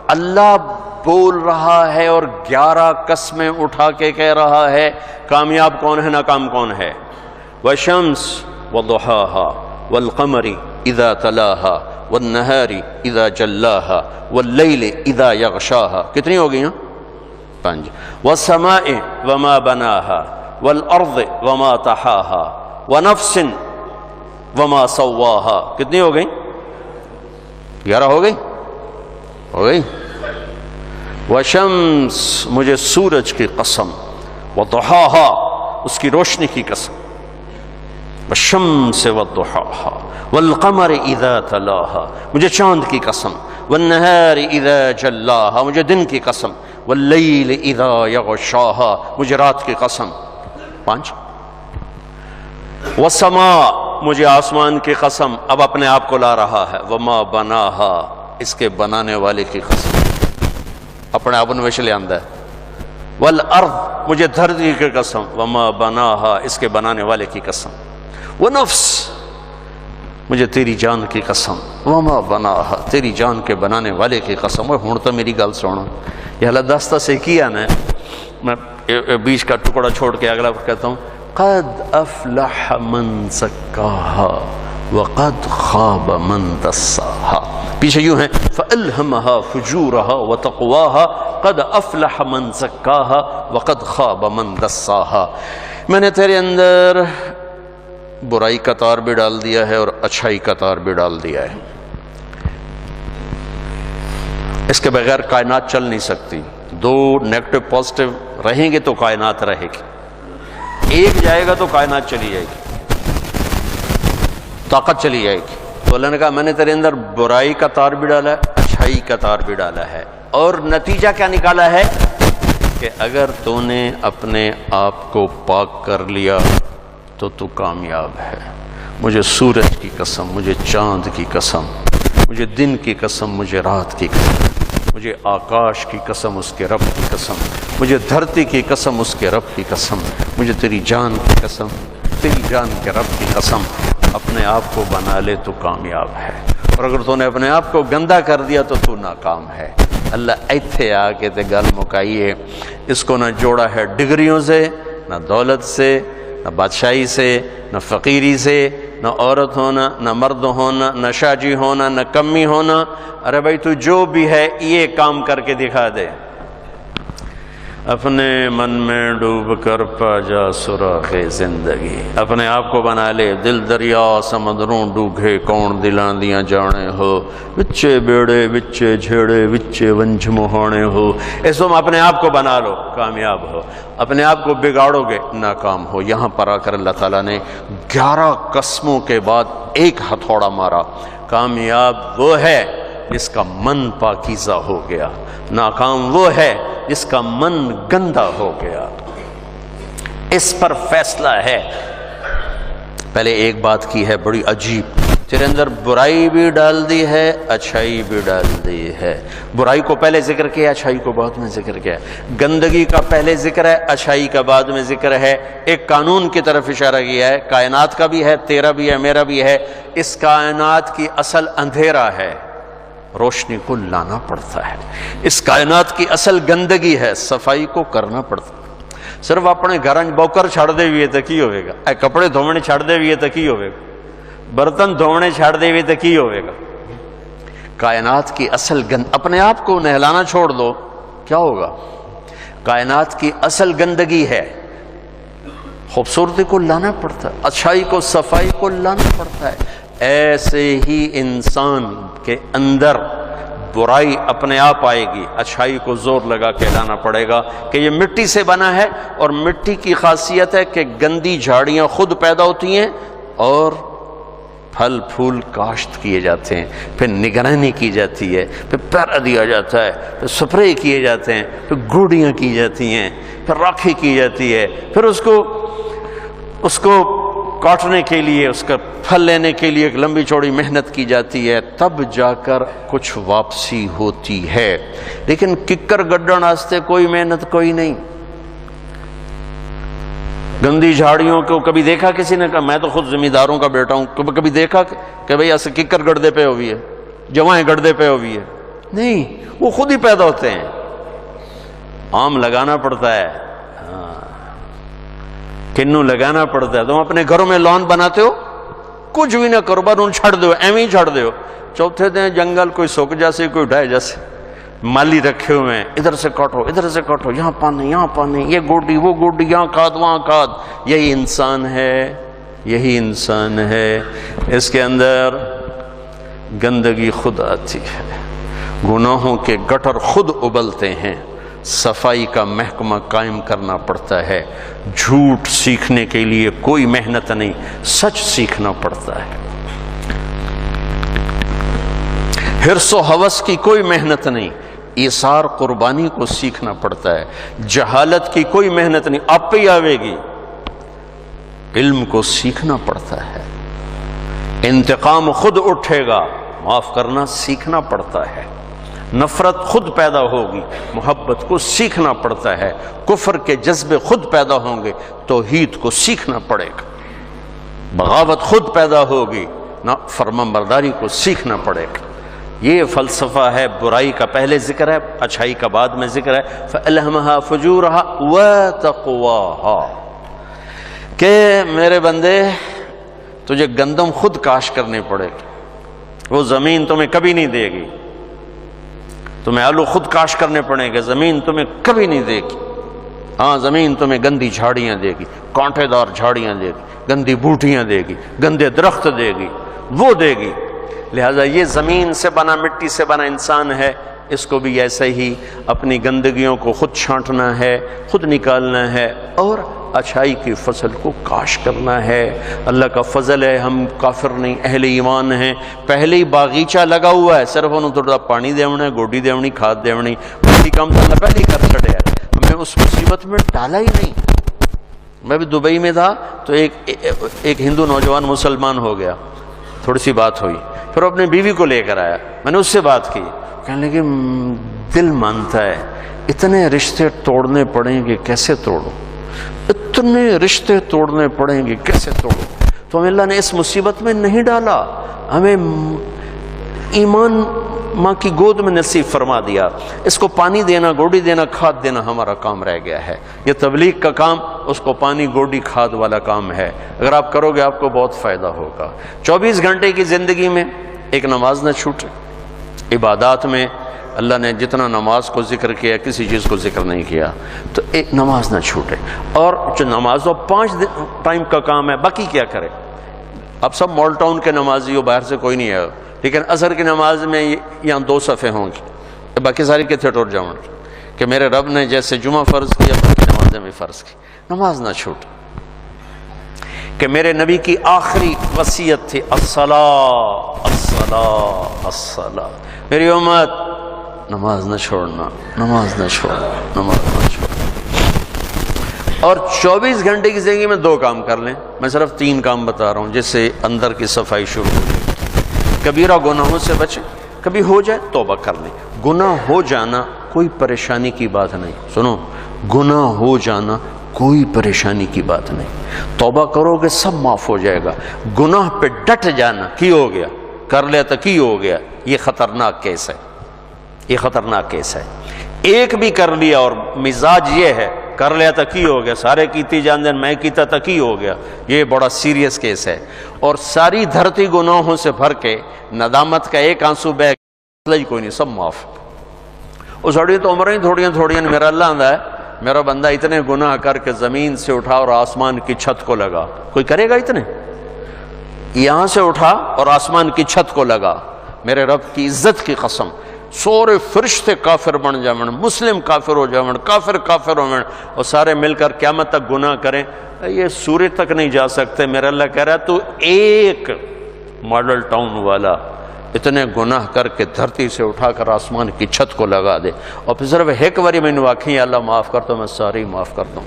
اللہ بول رہا ہے اور 11 قسمیں اٹھا کے کہہ رہا ہے کامیاب کون ہے ناکام کون ہے. والشمس وضحاها والقمر اذا تلاها والنهار اذا جلاها والليل اذا يغشاها. کتنی ہو گئی ہیں؟ 5. والسماء وما بناها والارض وما طحاها ونفس وما سواها. کتنی ہو گئی؟ 11 ہو گئی؟ ہو گئی. وشمس مجھے سورج کی قسم، وضحاها اس کی روشنی کی قسم، والشمس وضحاها والقمر اذا تلاها مجھے چاند کی قسم، والنهار اذا جلاها مجھے دن کی قسم، واللیل اذا یغشاها مجھے رات کی قسم. 5. والسماء مجھے آسمان کی قسم، اب اپنے آپ کو لا رہا ہے، وما بناها اس کے بنانے والے کی قسم، اپنے آپ انویش لے آندہ ہے. والارض مجھے دھرتی کی قسم، وما بناها اس کے بنانے والے کی قسم. ونفس مجھے تیری جان کی قسم، وما بناها تیری جان کے بنانے والے کی قسم. اور ہوں تو میری گل سونا، یہ اللہ داستہ سے کیا نا، میں بیچ کا ٹکڑا چھوڑ کے اگلا کہتا ہوں قد افلح من زکاها وقد خاب من دساها. پیچھے یوں ہیں فَأَلْهَمَهَا فُجُورَهَا وَتَقْوَاهَا قَدْ أَفْلَحَ مَنْ زَكَّاهَا وَقَدْ خَابَ مَنْ دَسَّاهَا. میں نے تیرے اندر برائی کا تار بھی ڈال دیا ہے اور اچھائی کا تار بھی ڈال دیا ہے. اس کے بغیر کائنات چل نہیں سکتی. 2 نیگیٹو پازیٹو رہیں گے تو کائنات رہے گی، ایک جائے گا تو کائنات چلی جائے گی، طاقت چلی جائے گی. تو اللہ نے کہا میں نے تیرے اندر برائی کا تار بھی ڈالا ہے، اچھائی کا تار بھی ڈالا ہے. اور نتیجہ کیا نکالا ہے کہ اگر تو نے اپنے آپ کو پاک کر لیا تو تو کامیاب ہے. مجھے سورج کی قسم، مجھے چاند کی قسم، مجھے دن کی قسم، مجھے رات کی قسم، مجھے آکاش کی قسم اس کے رب کی قسم، مجھے دھرتی کی قسم اس کے رب کی قسم، مجھے تیری جان کی قسم، تیری جان کے رب کی قسم. اپنے آپ کو بنا لے تو کامیاب ہے، اور اگر تو نے اپنے آپ کو گندا کر دیا تو تو ناکام ہے. اللہ ایتھے آ کے تے گل مکائیے. اس کو نہ جوڑا ہے ڈگریوں سے، نہ دولت سے، نہ بادشاہی سے، نہ فقیری سے، نہ عورت ہونا، نہ مرد ہونا، نہ شاجی ہونا، نہ کمی ہونا. ارے بھائی تو جو بھی ہے یہ کام کر کے دکھا دے. اپنے من میں ڈوب کر پا جا سراغ زندگی. اپنے آپ کو بنا لے دل دریا سمندروں ڈوگے کون دلاں دیاں جانے ہو، وچے بیڑے وچے جھیڑے وچے ونج مہانے ہو. اس وقت اپنے آپ کو بنا لو کامیاب ہو، اپنے آپ کو بگاڑو گے ناکام ہو. یہاں پر آ کر اللہ تعالیٰ نے 11 قسموں کے بعد ایک ہتھوڑا مارا. کامیاب وہ ہے جس کا من پاکیزہ ہو گیا، ناکام وہ ہے جس کا من گندا ہو گیا. اس پر فیصلہ ہے. پہلے ایک بات کی ہے بڑی عجیب، تیرے اندر برائی بھی ڈال دی ہے، اچھائی بھی ڈال دی ہے. برائی کو پہلے ذکر کیا، اچھائی کو بعد میں ذکر کیا. گندگی کا پہلے ذکر ہے، اچھائی کا بعد میں ذکر ہے. ایک قانون کی طرف اشارہ کیا ہے، کائنات کا بھی ہے، تیرا بھی ہے، میرا بھی ہے. اس کائنات کی اصل اندھیرا ہے، روشنی کو لانا پڑتا ہے. اس کائنات کی اصل گندگی ہے، صفائی کو کرنا پڑتا ہے. صرف اپنے گھر بوکر چھڑ دے ہوئے تو کی ہوئے گا، اے کپڑے دھونے چھڑ دے ہوئے تو کی ہوئے گا، برتن دھونے چھڑ دے ہوئے تو کی ہوئے گا. کائنات کی اصل اپنے آپ کو نہلانا چھوڑ دو کیا ہوگا. کائنات کی اصل گندگی ہے، خوبصورتی کو لانا پڑتا ہے، اچھائی کو صفائی کو لانا پڑتا ہے. ایسے ہی انسان کے اندر برائی اپنے آپ آئے گی، اچھائی کو زور لگا کے لانا پڑے گا کہ یہ مٹی سے بنا ہے، اور مٹی کی خاصیت ہے کہ گندی جھاڑیاں خود پیدا ہوتی ہیں اور پھل پھول کاشت کیے جاتے ہیں، پھر نگرانی کی جاتی ہے، پھر پیرا دیا جاتا ہے، پھر سپرے کیے جاتے ہیں، پھر گوڑیاں کی جاتی ہیں، پھر راکھی کی جاتی ہے، پھر اس کو کاٹنے کے لیے، اس کا پھل لینے کے لیے ایک لمبی چوڑی محنت کی جاتی ہے، تب جا کر کچھ واپسی ہوتی ہے. لیکن ککر گڈن واسطے کوئی محنت کوئی نہیں. گندی جھاڑیوں کو کبھی دیکھا کسی نے؟ کہا میں تو خود زمینداروں کا بیٹا ہوں، کبھی دیکھا کہ بھئی ایسے ککر گردے پہ ہوئی ہے، جوائیں گردے پہ ہوئی ہے، نہیں، وہ خود ہی پیدا ہوتے ہیں. آم لگانا پڑتا ہے، کنو لگانا پڑتا ہے. تم اپنے گھروں میں لان بناتے ہو، کچھ بھی نہ کرو، بس ان چھڑ دو، ایویں ہی چھڑ دو. چوتھے دن جنگل کوئی سوکھ جیسے کوئی ڈھائے جیسے مالی رکھے ہوئے ہیں، ادھر سے کاٹو ادھر سے کاٹو، یہاں پانی یہاں پانی، یہ گوڈی وہ گوڈی، یہاں کھاد وہاں کھاد. یہی انسان ہے، یہی انسان ہے. اس کے اندر گندگی خود آتی ہے، گناہوں کے گٹر خود ابلتے ہیں. صفائی کا محکمہ قائم کرنا پڑتا ہے. جھوٹ سیکھنے کے لیے کوئی محنت نہیں، سچ سیکھنا پڑتا ہے. حرص و ہوس کی کوئی محنت نہیں، ایثار قربانی کو سیکھنا پڑتا ہے. جہالت کی کوئی محنت نہیں، آپ پہ ہی آوے گی. علم کو سیکھنا پڑتا ہے. انتقام خود اٹھے گا، معاف کرنا سیکھنا پڑتا ہے. نفرت خود پیدا ہوگی، محبت کو سیکھنا پڑتا ہے. کفر کے جذبے خود پیدا ہوں گے، توحید کو سیکھنا پڑے گا. بغاوت خود پیدا ہوگی، فرمانبرداری کو سیکھنا پڑے گا. یہ فلسفہ ہے. برائی کا پہلے ذکر ہے، اچھائی کا بعد میں ذکر ہے. فَأَلْهَمَهَا فُجُورَهَا وَتَقْوَاهَا، کہ میرے بندے تجھے گندم خود کاش کرنے پڑے گی. وہ زمین تمہیں کبھی نہیں دے گی. تمہیں آلو خود کاش کرنے پڑیں گے، زمین تمہیں کبھی نہیں دے گی. ہاں زمین تمہیں گندی جھاڑیاں دے گی، کانٹے دار جھاڑیاں دے گی، گندی بوٹیاں دے گی، گندے درخت دے گی، وہ دے گی. لہذا یہ زمین سے بنا، مٹی سے بنا انسان ہے، اس کو بھی ایسے ہی اپنی گندگیوں کو خود چھانٹنا ہے، خود نکالنا ہے، اور اچھائی کی فصل کو کاش کرنا ہے. اللہ کا فضل ہے، ہم کافر نہیں، اہل ایمان ہیں. پہلے ہی باغیچہ لگا ہوا ہے، صرف انہوں تھوڑا پانی دیونا ہے، گوڈی دیونی، کھاد دیونی، باقی کام تو اللہ پہلے ہی کر چھڑے ہے. ہمیں اس مصیبت میں ڈالا ہی نہیں. میں بھی دبئی میں تھا تو ایک ہندو نوجوان مسلمان ہو گیا. تھوڑی سی بات ہوئی، پھر وہ اپنی بیوی کو لے کر آیا. میں نے اس سے بات کی، کہنے لگے دل مانتا ہے اتنے رشتے توڑنے پڑیں گے، کیسے توڑو؟ اتنے رشتے توڑنے پڑیں گے، کیسے توڑو؟ تو ہمیں اللہ نے اس مصیبت میں نہیں ڈالا، ہمیں ایمان ماں کی گود میں نصیب فرما دیا. اس کو پانی دینا، گوڈی دینا، کھاد دینا ہمارا کام رہ گیا ہے. یہ تبلیغ کا کام اس کو پانی، گوڈی، کھاد والا کام ہے. اگر آپ کرو گے آپ کو بہت فائدہ ہوگا. 24 گھنٹے کی زندگی میں ایک نماز نہ چھوٹے. عبادات میں اللہ نے جتنا نماز کو ذکر کیا، کسی چیز کو ذکر نہیں کیا، تو ایک نماز نہ چھوٹے. اور جو نماز تو 5 ٹائم کا کام ہے، باقی کیا کرے؟ اب سب مال ٹاؤن کے نمازی ہو، باہر سے کوئی نہیں ہے، لیکن عصر کی نماز میں یہاں 2 صفحے ہوں گی، باقی ساری کتنے ٹور جاؤں کہ میرے رب نے جیسے جمعہ فرض کیا، باقی نمازیں بھی فرض کی. نماز نہ چھوٹے. کہ میرے نبی کی آخری وصیت تھی الصلاۃ الصلاۃ الصلاۃ. میری امت نماز نہ چھوڑنا، نماز نہ چھوڑنا، نماز نہ چھوڑنا. اور 24 گھنٹے کی زندگی میں 2 کام کر لیں. میں صرف 3 کام بتا رہا ہوں جس سے اندر کی صفائی شروع ہو جائے. کبیرہ گناہوں سے بچیں، کبھی ہو جائے توبہ کر لیں. گناہ ہو جانا کوئی پریشانی کی بات نہیں. سنو، گناہ ہو جانا کوئی پریشانی کی بات نہیں. توبہ کرو گے سب معاف ہو جائے گا. گناہ پہ ڈٹ جانا، کی ہو گیا، کر لیا تو کی ہو گیا، یہ خطرناک کیس ہے. یہ خطرناک کیس ہے. ایک بھی کر لیا اور مزاج یہ ہے کر لیا تو کی ہو گیا، سارے کیتی جان دین میں کیتا تو کی ہو گیا، یہ بڑا سیریس کیس ہے. اور ساری دھرتی گناہوں سے بھر کے ندامت کا ایک آنسو بہ کوئی نہیں، سب معاف. وہ سڑی تو عمریں تھوڑیاں میرا اللہ آندہ ہے، میرا بندہ اتنے گناہ کر کے زمین سے اٹھا اور آسمان کی چھت کو لگا. کوئی کرے گا اتنے؟ یہاں سے اٹھا اور آسمان کی چھت کو لگا. میرے رب کی عزت کی قسم، سورے فرشتے کافر بن جاون، مسلم کافر ہو جاون، کافر کافر ہو جاون، اور سارے مل کر قیامت تک گناہ کریں، یہ سورج تک نہیں جا سکتے. میرا اللہ کہہ رہا ہے تو ایک ماڈل ٹاؤن والا اتنے گناہ کر کے دھرتی سے اٹھا کر آسمان کی چھت کو لگا دے، اور پھر صرف ایک باری میں واقعی اللہ معاف کر تو میں ساری معاف کر دوں.